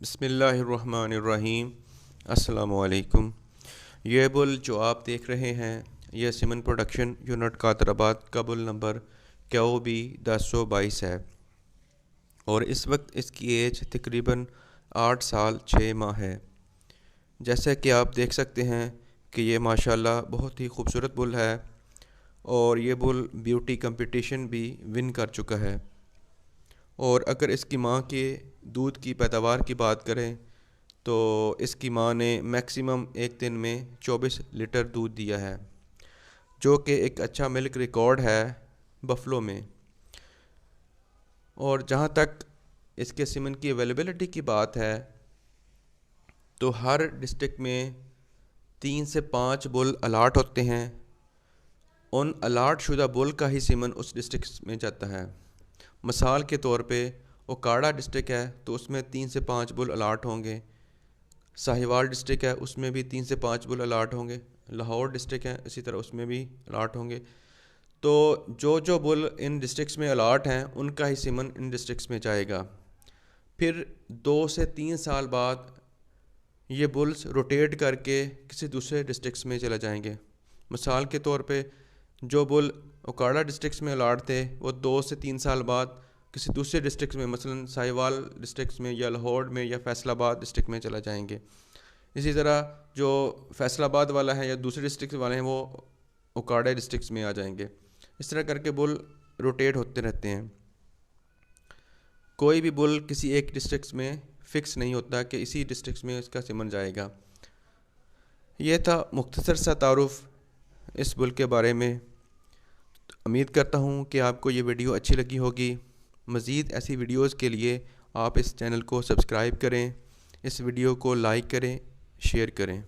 बिस्मिल्लाहिर्रहमानिर्रहीम। अस्सलामुअलैकुम। ये बुल जो आप देख रहे हैं यह सिमन प्रोडक्शन यूनिट कादराबाद का बुल नंबर KOB1022 है और इस वक्त इसकी एज तकरीबन 8 साल 6 माह है। जैसा कि आप देख सकते हैं कि ये माशाल्लाह बहुत ही खूबसूरत बुल है और ये बुल ब्यूटी कंपटीशन भी विन कर चुका है। और अगर इसकी माँ के दूध की पैदावार की बात करें तो इसकी माँ ने मैक्सिमम एक दिन में 24 लीटर दूध दिया है, जो कि एक अच्छा मिल्क रिकॉर्ड है बफलो में। और जहाँ तक इसके सीमन की अवेलेबिलिटी की बात है तो हर डिस्ट्रिक्ट में 3 से 5 बुल अलाट होते हैं। उन अलाट शुदा बुल का ही सीमन उस डिस्ट्रिक्ट में जाता है। मिसाल के तौर पे ओकाड़ा डिस्ट्रिक्ट है तो उसमें 3 से 5 बुल अलाट होंगे। साहिवाल डिस्ट्रिक्ट है उसमें भी 3 से 5 बुल अलाट होंगे। लाहौर डिस्ट्रिक्ट है इसी तरह उसमें भी अलाट होंगे। तो जो बुल इन डिस्ट्रिक्ट्स में अलाट हैं उनका ही सीमन इन डिस्ट्रिक्ट्स में जाएगा। फिर 2 से 3 साल बाद ये बुल्स रोटेट करके किसी दूसरे डिस्ट्रिक्ट्स में चले जाएंगे। मिसाल के तौर पे जो बुल ओकाड़ा डिस्ट्रिक्ट्स में अलाट थे वो 2 से 3 साल बाद किसी दूसरे डिस्ट्रिक्ट में मसलन साहिवाल डिस्ट्रिक्ट में या लाहौर में या फैसलाबाद डिस्ट्रिक्ट में चला जाएंगे। इसी तरह जो फैसलाबाद वाला है या दूसरे डिस्ट्रिक्ट वाले हैं वो ओकाड़ा डिस्ट्रिक्ट में आ जाएंगे। इस तरह करके बुल रोटेट होते रहते हैं। कोई भी बुल किसी एक डिस्ट्रिक्ट में फ़िक्स नहीं होता कि इसी डिस्ट्रिक्ट में इसका सीमन जाएगा। ये था मुख्तसर सा तारुफ इस बुल के बारे में। उम्मीद करता हूँ कि आपको ये वीडियो अच्छी लगी होगी। मज़ीद ऐसी वीडियोज़ के लिए आप इस चैनल को सब्सक्राइब करें, इस वीडियो को लाइक करें, शेयर करें।